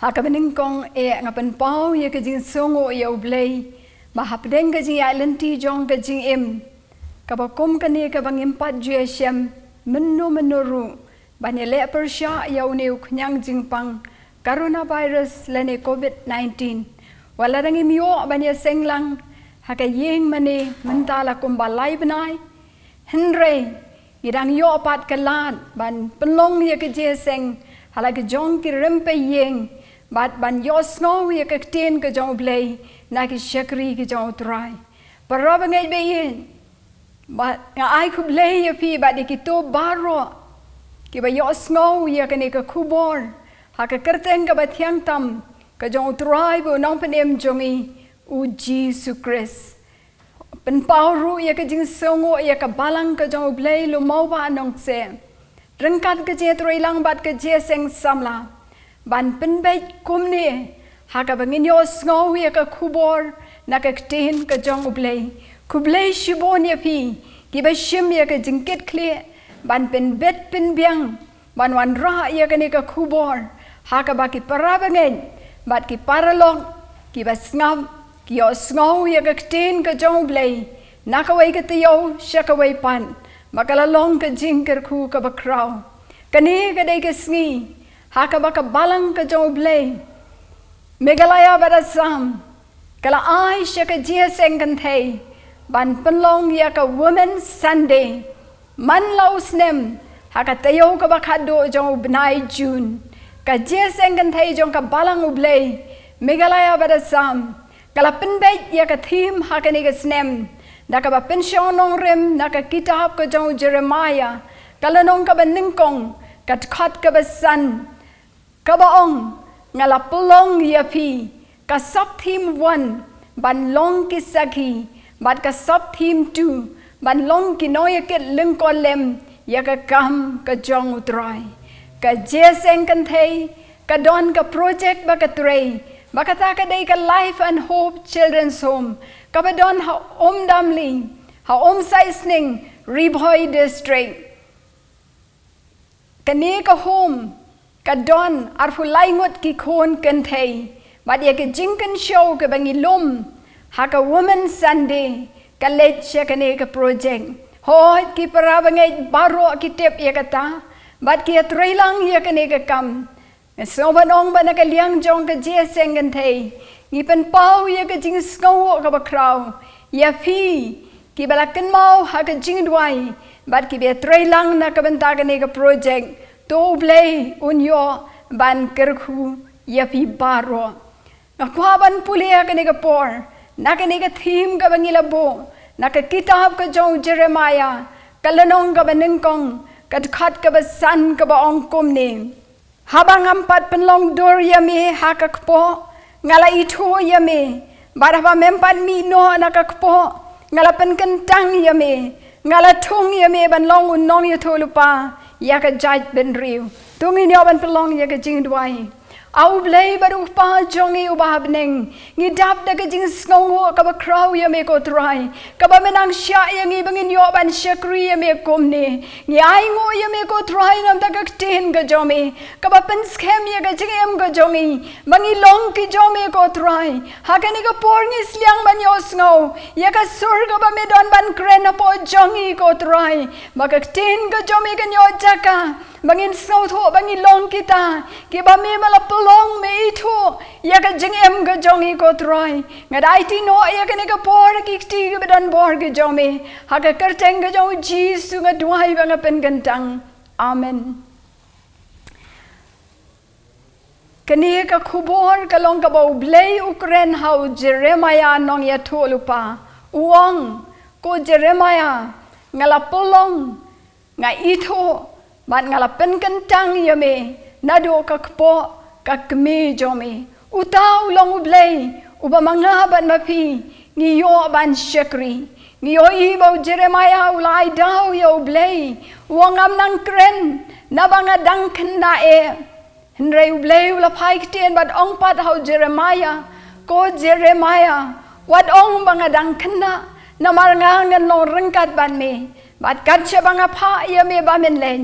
haka beningkong ngapen pau ye ke jing songo ye ublei mahapdeng ke jing islanti jong ke jing im kabakom kani ka bangim pat juesem menuru banele Persha ya uneu knyang jingpang coronavirus lene COVID-19 walarang imyo banya senglang haka yeng mane mentala kumbalai benai henre irang yo pat kalat ban penlong ye ke jeseng hala ke jong ki rempe yeng bat ban iohsngew ye ke ten ke jong blei na ki shakri ke jong trai parab ngai be yin bat ngai ku blei ye pi bat ki to baro ki ba iohsngew ye ke ne ke kubor haka kerteng ke bathyang tam ke jong trai bo nong penem jongi u Jesus Christ pen pauru ye ke jing songo ye ke balang ke jong blei Lummawbah-Nongkseh rengkat ke je troilang bat ke je seng samla ban penbait kumne haka bangin iohsngew ye ke kubor na ke ten ke jong blei kublei shibon ye pi ki ba shim ye ke jingket kle ban pen bet pen biang ban wan ra ye ke ne ke kubor haka ba ki parabangen bat ki paralong ki ba ngam ki iohsngew ye ke ten ke jong blei na ka wei ke tio shaka wei pan makalalong ke jingker ku ka bakraw kani ka dei ke sngi haka baka balang ke jong blei megalaya badasam kala ai shaka jia seng kynthei ban penlong ya ka women Sunday man lausnem haka tio ka bakado jong benai June ka jia seng kynthei jong ka balang ublei megalaya badasam kala penbait ya ka theme haka ni ka snem naka ba pensionong rem naka kitab ka jong Jeremiah kala nong ka beningkong kat khat ka basan ka baong ngala pelong yapi ka sub theme 1 ban long ki sakhi bat ka sub theme 2 ban long ki noya ket lengkon lem ya ka kam ka jong utrai ka jeseng kynthei ka don ka project ba ka trei bakata ka dei ka Life and Hope Children's Home kabadon ha damli ha saisning Ribhoi district kani ka home kadon arfulai ngot ki khon kynthei bad ye ke jingkren show ke bangilum ha ka women Sunday ka lech kani ka project hoi ki parabangai baro ki tep ye kata bad ki trailang ye kani ka kam so banong ba na ka liang jong ka je seng kynthei ngipen pau ye ke jing skow ka bakraw ya phi ki balakan mau ha ka jingrwai bat ki be trailang na ka benta ka ne ka project to blei unyo ban kerkhu ya phi baro na kwa ban pulia ka ne ka por na ka ne ka theme ka bangila bo na ka kitab ka jong Jeremiah kalanong ka baningkong kat khat ka basan ka ba ong kum ne habang ampat penlong dor ya me ha ka po ngala itu ya me barapa mempan mi no nakakpo ngala penkentang ya me ngala tung ya me ban long unong ya tholupa ya ka jaj ben riu tungi ni ban pelong ya ka jingdwai au blei baru pa jongi ubahbneng ngi dap da ka jing sngongo ka ba kraw ya me ko try ka ba menang sha ya ngi bangin yo ban shakri ya me komne ngi ai ngo ya me ko try nam ta ka ten ka jomi ka ba pen scam ya ka jing em ka jomi bangi long ki jomi ko try ha ka ni ka por ngi sliang ban iohsngew ya ka sur ka ba me don ban kren po jongi ko try ba ka ten ka jomi ka nyo jaka bangin snow tho bangi long kita ki ba me mala long me itu ya ka jing em ga jongi ko troy ngadai ti no ya ka ne ka por ki ti ga bedan bor ga jomi ha ka kerteng ga jong Jesus nga duai ba nga pen gantang amen kani ka khubor ka long ka bau blei Ukraine hau Jeremiah nong ya tholupa uang ko Jeremiah ngala polong nga itu ban ngala pen gantang ya me nado ka kpo kakme jomi utau long ublei uba mangaban mapi ngiyo ban shakri ngiyo ibau Jeremiah ulai dau yo ublei wangam nang kren nabanga dangken na henrei ublei ula pai kten bat ong pat hau Jeremiah ko Jeremiah wat ong banga dangken na marngangan long rengkat ban me bat katcha banga pa ya me ba men len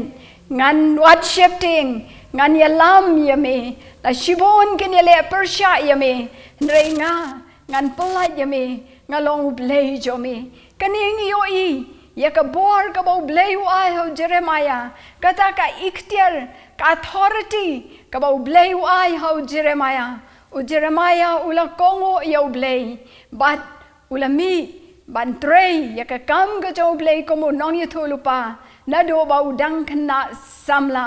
ngan wat shifting ngan ya lam ya me la shibon ken ye le Persha yame nrei nga ngan pelat yame ngalong blei jome kaning yo I ya ka bor ka bau blei ai ho Jeremiah kata ka ikhtiar ka authority ka bau blei ai ho Jeremiah u Jeremiah ula kongo yo blei but ula mi ban trei ya ka kam ka jo blei ko mo nong ye thulupa na do bau dang khna samla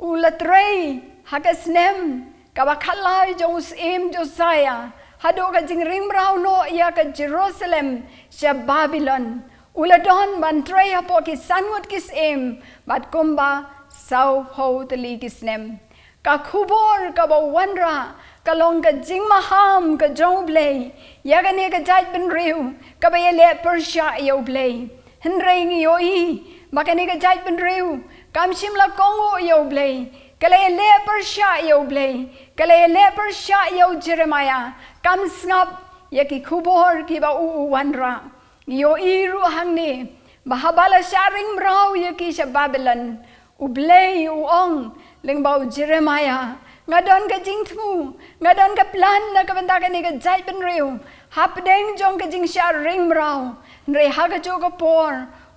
ula trei hagasnem ka ba khalai jo em Josiah hado ka jingring brau no ya ka Jerusalem sha Babylon ula don ban trei apo ki sanwat kis em bat kumba sau ho tali kisnem ka khubor ka ba wanra ka long ka jing maham ka joblei ya ka ne ka jaj ben riu ka ba le Persha yo blei henrei ngi yo I ba ka ne ka jaj ben riu kam shimla kongo yo blei kale le Persha yo blei kale le Persha yo Jeremiah kam snap ya ki khubor ki ba u wanra yo I ru hangni bahabala sharing brau ya ki sha Babylon u blei u ong lengbau Jeremiah ngadon ka jingthmu ngadon ka plan na ka banda ka ni ka jai ben riu hapdeng jong ka jing sha ring brau nre ha ka jo ka por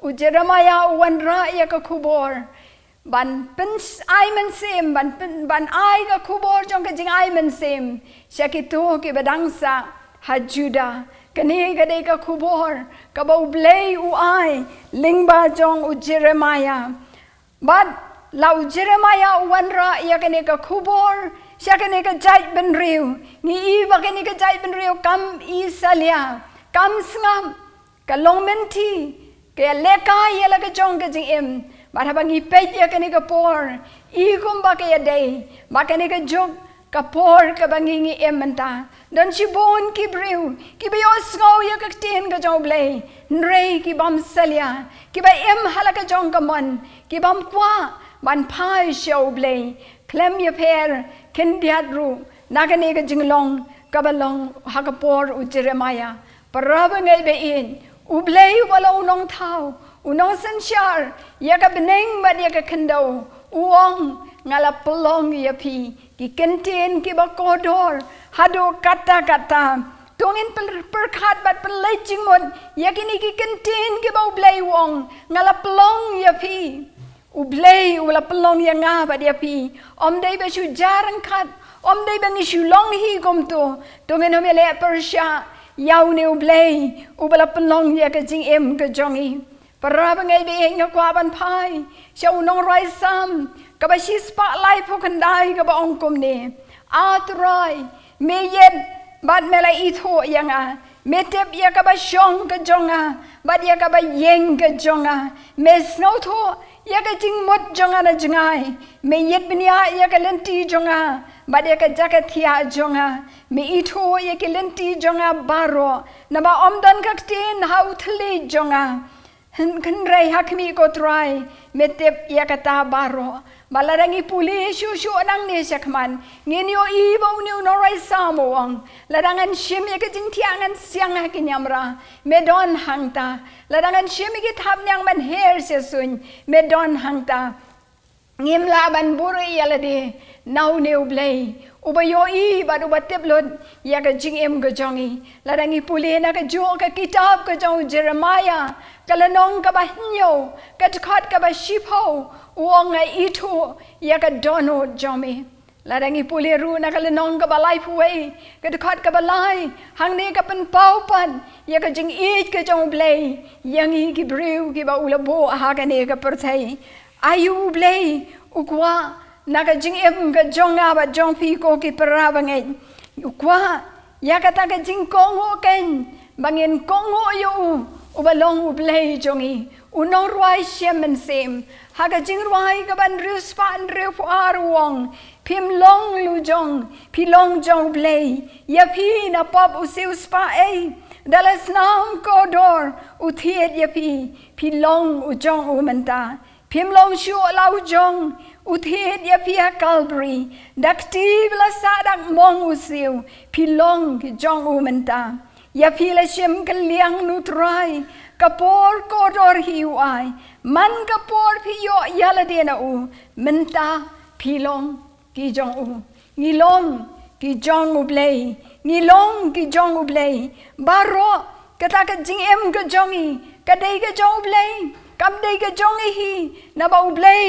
u Jeremiah u wanra ya ka khubor ban pen ai man sim ban ai ka khubor jong ka jing ai man sim shakitu ki badangsa ha Juda kani ka de ka khubor ka bau blei u ai lingba jong u Jeremiah but lau Jeremiah wanra ya kani ka khubor sya kani ka jai ben riu ni I ba kani ka jai ben riu kam Isalia kam sngam ka longmenti ka leka ya la ka jong ka jing em barabang I pet ya kani ka por I kum ba ka ya day ba kani ka jog ka por ka bangingi emanta don shibon ki briu ki ba iohsngew ya ka tin ka jong blei nrei ki bam salia ki ba em hala ka jong ka mon ki bam kwa ban pai show blei klem ya per ken diat ru nagane ka jinglong ka balong ha ka por u Jeremiah paraba ngai be in u blei u balo nong thau u nong sanshar ya ka beneng ba ya ka kendo uong ngala pelong ya pi ki kenten ki ba kodor hado kata tongin perkhat bat pelai jingmon ya kini ki kenten ki ba blei wong ngala pelong ya pi ublei ula pelong ya nga ba dia pi om dei ba shu jarang khat om dei ba ngi shu long hi gom to tongin ho mele Persha yau ne ublei ubala pelong ya ka jing em ka jongi para ba ngai be nga kwa ban pai shau nong rai sam ka ba shi spotlight pho kan dai ka ba ong kom ne atrai me yet bat mela I tho yanga me tep ya ka ba shong ka jonga bat ya ka ba yeng ka jonga me snow tho ya ka jing mot jonga na jingai me yet binia ya ka lenti jonga bat ya ka jakathia jonga me I tho ya ka lenti jonga baro na ba omdan ka tin hau thli jonga kan rai hakmi ko try me tep ya ka ta baro balarangi puli shu nang ne sakman ngin yo I ba unu no rai samowang ladangan shim ya ka jing tiangan siang ha kinyamra me don hangta ladangan shim ki thap nyang man her se sun me don hangta ngim la ban buri yalade nau ne ublei ubayo I ba do bateblot ya ka jing em ga jongi ladangi puli na ka jo ka kitab ka jong Jeremiah kalanong ka ba hinyo ka tkhat ka ba shipho uong ai I thu ya ka dono jomi ladangi puli ru na kalanong ka ba life way ka tkhat ka ba lai hang ne ka pan pau pan ya ka jing I ka jong blei yang I ki briu ki ba ulabo ha ka ne ka perthai ayu blei ukwa na ka jing em ka jonga ba jong pi ko ki para ba ngai ukwa ya ka ta ka jing kongo ken bangin kongo yo ubalong ublei jongi unong ruai shemen sem haga jingrwai ka ban ruspan refu arwong pim long lu jong pi long jong blei ya pi na pop usiu spa ei dalas nam kodor uthiet ya pi long u jong u menta pim long shu lau jong uthiet ya pi Calvary dakti bla sadak mong usiu pi long ki jong u menta ya pi la shem kaliang nu trai kapor kodor hiu ai man kapor pi yo yala dena u menta pilong ki jong u ngilong ki jong u blei ngilong ki jong u blei baro kata ka jing em ka jongi ka dei ka jong blei kam dei ka jongi hi na ba u blei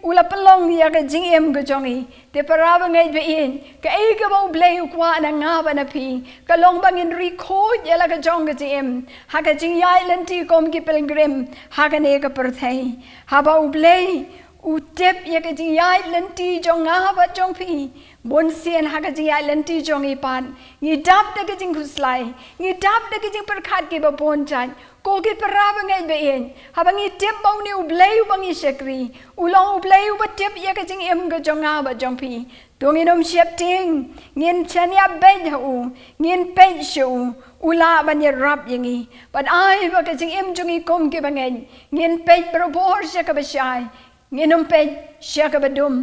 ula pelong ya ka jing em ka jongi te paraba ngai be in ka ei ka ba u blei u kwa na nga ba na pi ka long bangin record ya la ka jong ka jing em ha ka jing yai lenti kom ki pilgrim ha ka ne ka perthai ha ba u blei u tep ya ka jing yai lenti jong nga ba jong pi bon sien ha ka jing yai lenti jong i pan ngi dap da ka jing khuslai ngi dap da ka jing perkhat ki ba bon chan ko ki paraba ngai be in ha bangi tep bau ni u blei u bangi shakri u long u blei u ba tep ya ka jing em ka jong nga ba jong pi donginom shep ting ngin chan ya be ha u ngin pe shu ula ban ya rap yangi but ai ba ka jing em jong i kom ki bangen ngin pe probor sha ka ba shai nginom pe sha ka badum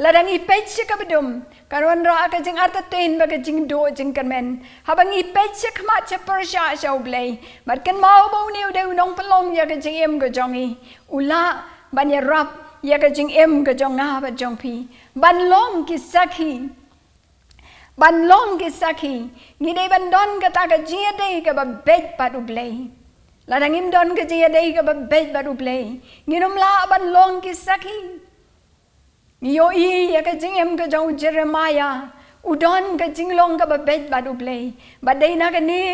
ladangi pe sha ka badum karon ra ka jing arta ten ba ka jing do jing kan men habangi pe sha khma cha persha sha blei mat kan mau bo niu de nong pelong ya ka jing em ka jongi ula ban ya rap ya ka jing em ka jong nga ba jong pi ban long ki sakhi ngi dei ban don ka ta ka jing dei ka ba bet pa du blei ladangim don ka jing dei ka ba bet pa du blei nginom la ban long ki sakhi yo i ya ka jing em ka jong Jeremiah udon ka jing long ka ba bet ba du blei ba dei na ka ni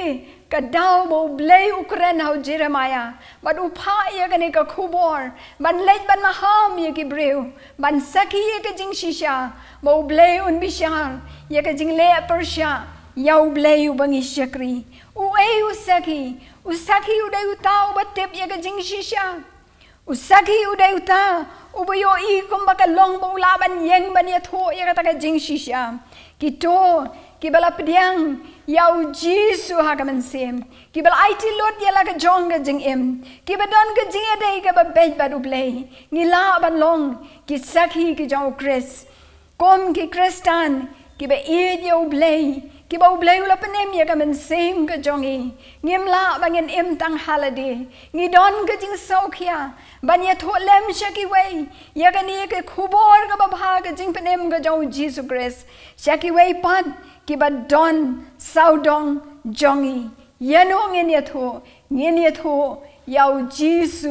ka dau bo blei ukren hau Jeremiah ba du pha ya ka ni ka khubor ban leit ban maham ya ki breu ban sakhi ya ka jing shisha bo blei un bishar ya ka jing le persha ya u blei u bangi shakri u ei u sakhi u dei u ta u ba tep ya ka jing shisha u sakhi u dei u ta ubayo i kumba ka long bo la ban yeng ban ya tho ya ka ta ka jing shisha kito kibala pediang yau jisu ha ka man sem kibala IT lot ya la ka jong ka jing em kibadon ka jing dei ka ba bet ba du blei ngila ban long ki sakhi ki jong Chris kom ki Kristan kiba e ya u blei kiba u blei la panem ya ka man sem ka jongi ngim la bangin em tang holiday ngi don ka jing sokhia ban ya tho lem shaki wei ya ka ni ke khubor ka ba bha ka jing panem ka jong Jesus Christ shaki wei pan ki ba don saudong jongi yano ngin ya tho yau Jesus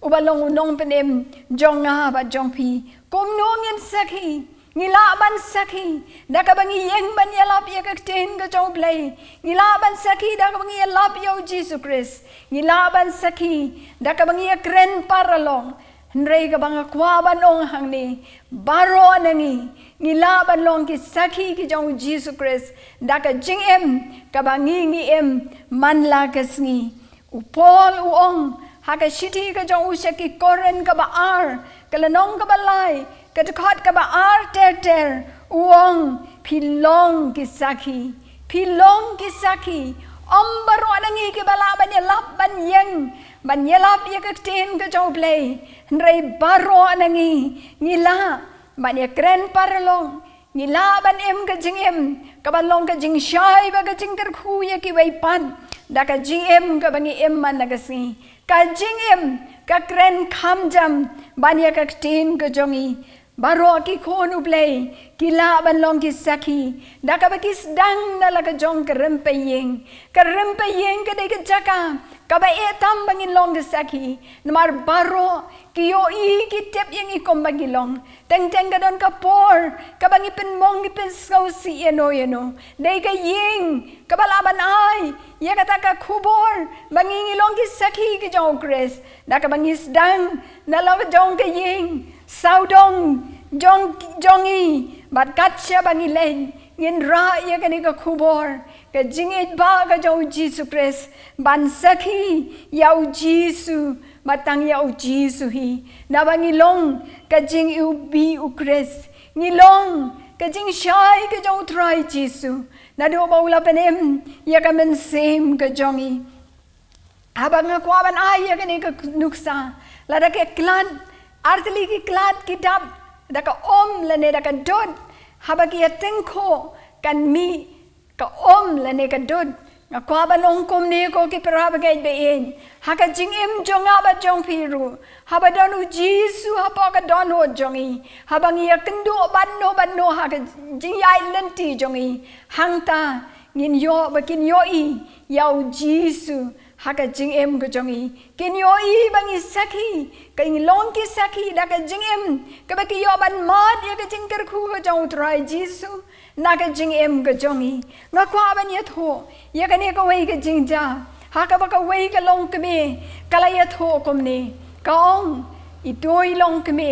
ubalong nong panem jonga ba jongpi kom no ngin sakhi ngila ban sakhi da ka bangi yeng ban ya lap ya ka ten ka jong play ngila ban sakhi da ka bangi ya lap yo Jesus Christ ngila ban sakhi da ka bangi ya kren paralong nrei ka bang kwa ban ong hang ni baro nangi ngila ban long ki sakhi ki jong Jesus Christ da ka jing em ka bangi ngi em man la ka sngi upol uong ha ka shiti ka jong usaki koren ka ba ar ka lanong ka ba lai katukot ka ba ar ter uong pilong kisaki ombaro nangi ke bala ban ya lap ban yelap ya ka ten ka jong play nrei baro nangi ngila ban ya kren parlong ngila ban em ka jing em ka ban long ka jing shai ba ka jing ter khu ya ki wei pan da ka jing em ka bangi em man na ka si ka jing em ka kren kham jam ban ya ka ten ka jongi baro ki khonu play kila ban long ki sakhi da ka ba ki dang na la ka jong ka rempeyeng ka dei ka jaka ka ba etam bangin long ki sakhi namar baro ki yo i ki tep yang i kom bangi long teng ka don ka por ka bangi pen mong ki pen so si eno dei ka yeng ka bala ban ai ya ka ta ka khubor bangi ngi long ki sakhi ki jong Chris da ka bangi dang na la ka jong ka yeng saudong jongi bat katcha bangi len ngin ra ya ka ni ka khubor ka jingit ba ka jong Jesus Christ ban sakhi yau Jesus matang yau Jesus hi na bangi long ka jing u bi u Christ ngilong ka jing shai ka jong try Jesus na do ba ula panem ya ka men same ka jongi habang kwa ban ai ya ka ni ka nuksa la da ke klan artli ki klat kitab da ka om lane da ka dod habaki atengko kan mi ka om lane ka dod ngakwa banong kom ne ko ki prabagai be in haka jing em jonga ba jong piru haba donu jisu haba ka dono jongi habang ya kendo banno haka jing yai lenti jongi hangta ngin yo ba kin yo I yau jisu haka jing em ko jongi kin yo I bangi saki kaing long ki saki da ka jing em ka ba ki yo ban mat ya ka jing ker khu ko jong trai jisu naga jing em ka jongi ngakwa ban ya tho ya ka ne ka wei ka jing ja haka ba ka wei ka long ka me kala ya tho kom ne ka ong I doi long ka me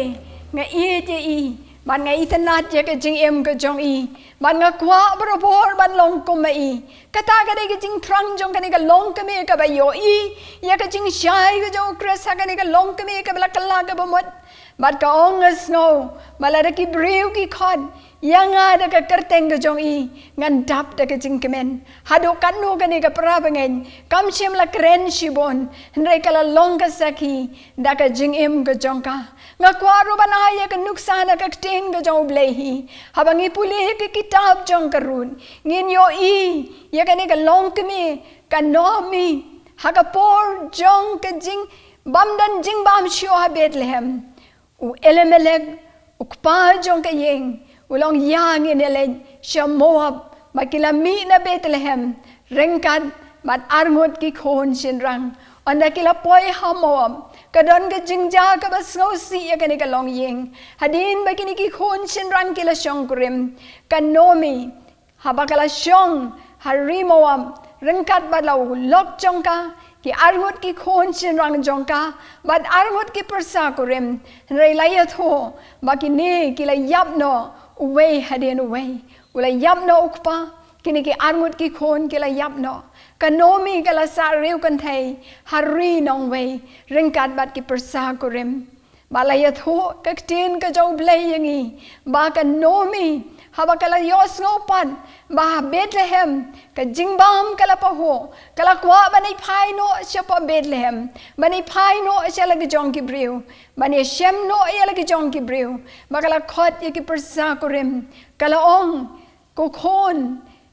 nga I te I ban nga itanat ya ka jing em ka jong I ban ngakwa bor ban long kom ma I kata ka de ka jing trang jong ka ne ka long ka me ka ba yo I ya ka jing shai ka jong kras ka ne ka long ka me ka bla kala ka ba mot bat ka ong snow malada ki breu ki khod yang ada ka kerteng ka jong I ngan dap da ka jing kemen hado kanu ka ne ka prabangen kam sim la kren shibon ndai kala long ka saki da ka jing em ka jong ka ngakwa ro banaya ka nuksana ka ten ka jong blehi habangi puli ka kitab jong karun ngin yo I ya ka ne ka long ka me ka no mi haka por jong ka jing bam dan jing bam shio ha Bethlehem u elemelek ukpa jong ka yeng ulong yang in elen sya Moab makila mi na Bethlehem rengkat mat arngot ki khon sin rang onda kila poi ha Moab kadon ka jingja ka bas ngau si ya ka ni ka long yeng hadin ba kini ki khon sin rang kila syong kurim kanomi habakala syong hari Moab rengkat balau lok jong ka ki arngot ki khon sin rang jong ka bat arngot ki Persha kurim rei layat ho bakini kila yap no uway hadin uway ula yap no ukpa kini ki arngut ki khon kila yap no kanomi kala sa riu kynthei hari nong way ringkat bat ki Persha kurim balayat ho kaktin ka jaw blay yangi ba kanomi haba kala iohsngew pat ba Bethlehem ka jingbam kala pa ho kala kwa bani phai no siya pa Bethlehem bani phai no siya lagi jong ki briu bani shem no siya lagi jong ki briu bakala khot ya ki Persha kurim kala ong ko khon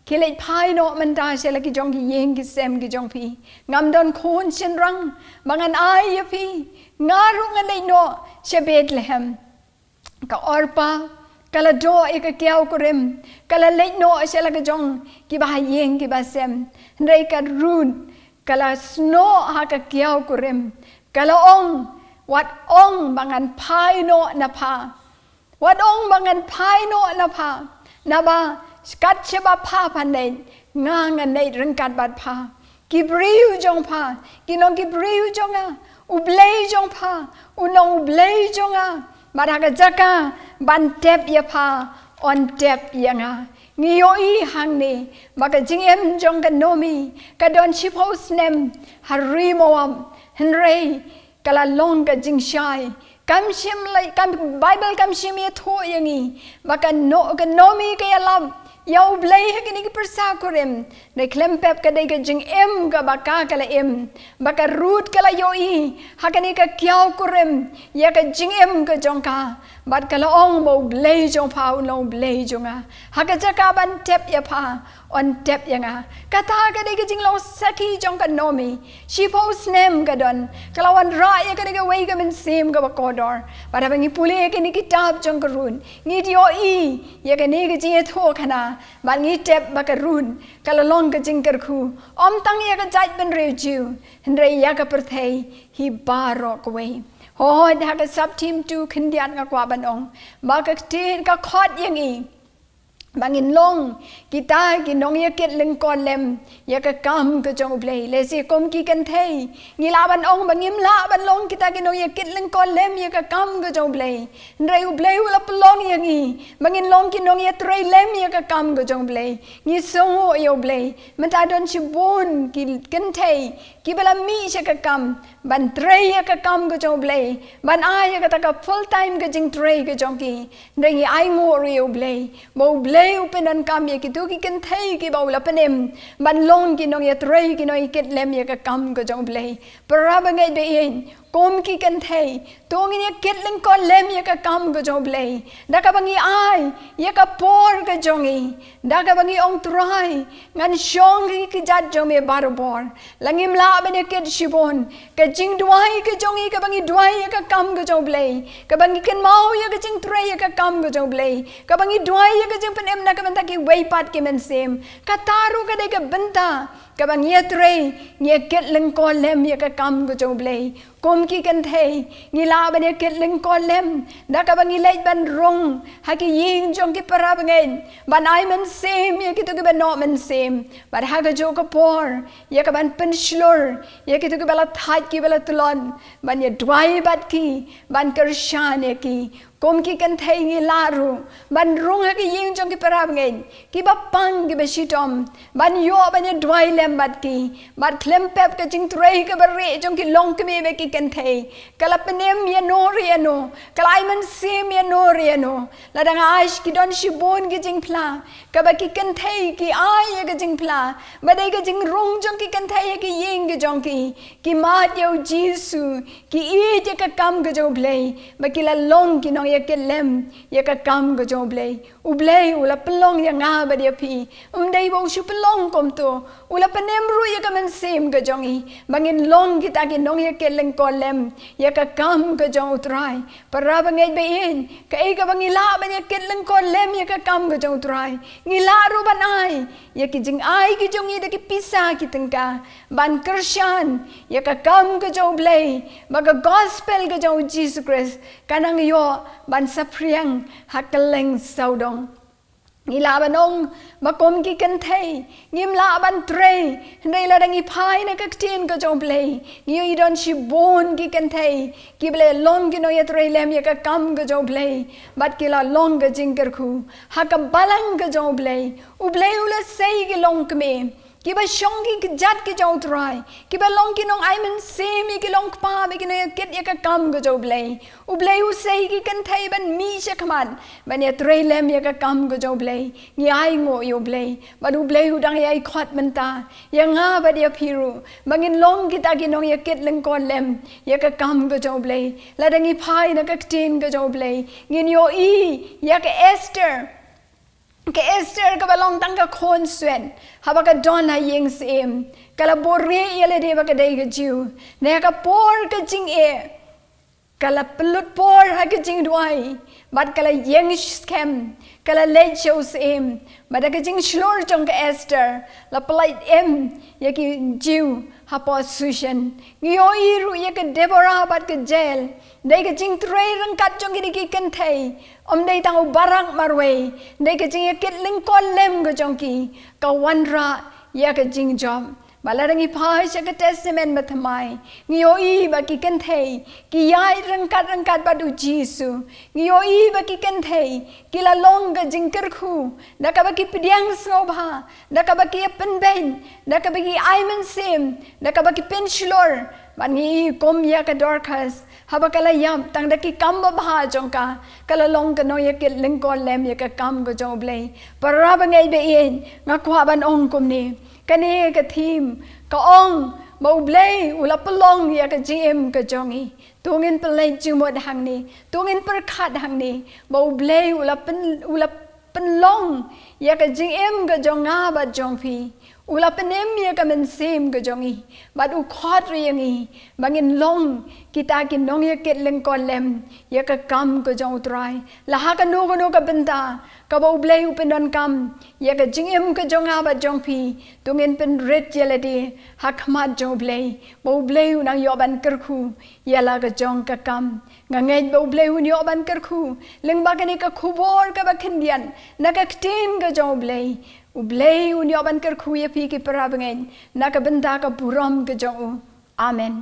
kilay phai no man da siya lagi jong ki yeng ki sem ki jong pi ngam don khon sin rang mangan ay ya pi ngaru ngalay no siya Bethlehem ka orpa kala do ika kiaw kurim kala late no siya laga jong ki ba yeng ki ba sem ndai ka run kala snow ha ka kiaw kurim kala ong wat ong bangan phai no na pha wat ong bangan phai no na pha na ba skat che ba pha panai nga ngan nei rengkat bat pha ki briu jong pha ki nong ki briu jong a u blei jong pha u nong blei jong a Maraga jaka ban tep ya pa on tep yanga ngiyo I hang ni maka jing em jong ka nomi ka don shipos nem hari Moab henrei kala long ka jing shai kam shim lai kam Bible kam shim ye tho yangi maka no ka nomi ka yalam yau blai ha kini ki Persha kurim ne klem pep ka dai ka jing em ka baka kala em baka root kala yo I ha kini ka kiaw kurim ya ka jing em ka jong ka bat kala ong bo blai jong pa long blai jong a ha ka jaka ban tep ya pa on tep yanga kata ka dai ka jing long saki jong ka nomi she post nem ka don kala wan ra ya ka dai ka wei ka men sim ka bakodor bat ha ngi puli ka ni kitab jong ka run ngi yo I ya ka ni ka jing tho khana ban ngi tep ba ka run kala long ka jing ker khu om tang ya ka jai ben re ju hendrei ya ka perthei hi baro ka wei ho da ka sub team tu khindian nga kwa banong ba ka tin ka khot yang I bangin long kita ki nong ya ket leng kon lem ya ka kam ka jong blei le si kom ki kynthei ngila ban ong bangim la ban long kita ki nong ya ket leng kon lem ya ka kam ka jong blei ndrei u blei ula plong yang I bangin long ki nong ya trei lem ya ka kam ka jong blei ngi songo yo blei mata don chibon ki kynthei ki bala mi sha ka kam ban trei ya ka kam ka jong blei ban a ya ka ta ka full time ka jing trei ka jong ki ndrei ai ngo rio blei bo blei upenan kam ye ki tu ki kynthei ki baula penem ban long ki nong ye trei ki noi ket lem ye ka kam ka jong blei para ba ngai de yen kom ki kynthei tong ini ketling ko lem ya ka kam go jong blei da ka bangi ai ya ka por ka jongi da ka bangi ong trai ngan shong ki jat jong me barbor langim la bane ket shibon ka jing duai ka jongi ka bangi duai ya ka kam go jong blei ka bangi ken mau ya ka jing trai ya ka kam go jong blei ka bangi duai ya ka jing pen em na ka banta ki wei pat ki men sem ka taru ka de ka banta ka bangi trai ye ketling ko lem ya ka kam go jong blei kom ki kynthei ngila bane ketling ko lem da ka bangi leit ban rong ha ki ying jong ki para bangen ban ai men sem ya ki to ki ban no men sem ban ha ka jo ka por ya ka ban pen shlor ya ki to ki bala that ki bala tulon ban ye dwai bat ki ban kershan ya ki kom ki kynthei ngilaru ban rong ha ki ying jong ki para bangen ki ba pang ki ba shitom ban yo ban ye dwai lem bat ki bat klem pep ka jing trei ka bare jong ki long ki me ki kynthei kala penem ya no riano kala ai man sem ya no riano la dang aish ki don shibon ki jing pla ka ba ki kynthei ki ai ya ka jing pla ba dai ka jing rong jong ki kynthei ki ying ki jong ki mat yo jisu ki e je ka kam ka jong blei ba ki la long ki no ya ke lem ya ka kam ka jong blei u blei u la pelong ya nga ba dia pi dai bo shu pelong kom to u la penem ru ya ka man sem ka jong i bangin long ki ta ki nong ya ke leng ko lem ya ka kam ka jong utrai para bangai be in ka e ka bangila ba ya ke leng ko lem ya ka kam ka jong utrai ngila ru ban ai ya ki jing ai ki jong i da ki pisa ki tengka ban kershan ya ka kam ka jong blei ba ka gospel ka jong Jesus Christ kanang yo ban sapriang hakeleng saudong ngila banong makom ki kynthei ngimla ban trei nei la dangi phai na ka tin ka jong blei ngiyo I don shi bon ki kynthei ki ble long ki no ya trei lem ya ka kam ka jong blei bat ki la long ka jingker khu ha ka balang ka jong blei u blei u la sei ki long kme ki ba shong ki jat ki jong trai ki ba long ki nong ai men semi ki long pa be ki no ket ya ka kam go jo blei u blei u sei ki kynthei ban mi she khaman ban ya trei lem ya ka kam go jo blei ngi ai ngo yo blei ba du blei u dang ya I khot men ta ya nga ba dia phiru bangin long ki ta ki nong ya ket leng kon lem ya ka kam go jo blei la dang I phai na ka tin go jo blei ngin yo I ya ka Esther ke Esther ka balong tang ka khon swen haba ka don ha yeng sem kala borre yele de ba ka dai ka jiu ne ka por ka jing e kala pelut por ha ka jing duai bat kala yeng scam kala late shows em bat ka jing shlor jong ka Esther la polite em ya ki jiu ha position ngio iru ya ka Deborah bat ka jail dai ka jing trei rang kat jong ki kynthei dai tang barang marway dai ka jing ket ling kon lem ga jong ki ka wanra ya ka jing job balarang I phai sa ka testament mathamai ngio I ba ki kynthei ki yai rang kat ba du Jisu ngio I ba ki kynthei ki la long ga jing ker khu da ka ba ki pdiang so bha da ka ba ki pen ben da ka ba ki ai men sem da ka ba ki pen shlor bani kom ya ka Dorcas haba kala yam tang da ki kam ba bha jong ka kala long ka no ya ke leng ko lem ya ka kam go jong blei para ba ngai be in nga kwa ban ong kom ni kane ka thim ka ong mau blei ula pelong ya ka gm ka jongi tungin pelai jumod hang ni tungin perkhat hang ni mau blei ula penlong ya ka gm ka jonga ba jong phi ula penem ya ka men sem ka jongi bad u khot riangi bangin long kita ki nong ya ket leng ko lem ya ka kam ka jong trai la ha ka no ka benta ka ba blei u penon kam ya ka jingem ka jonga ba jong phi tungin pen red jeladi ha khmat jong blei ba blei u nang yo ban ker khu ya la ka jong ka kam nga ngai ba blei u yo ban ker khu leng ba ka ni ka khubor ka ba khindian na ka tin ka jong blei u blei u yo ban ker khu ya phi ki para bangen na ka benta ka buram ka jong amen.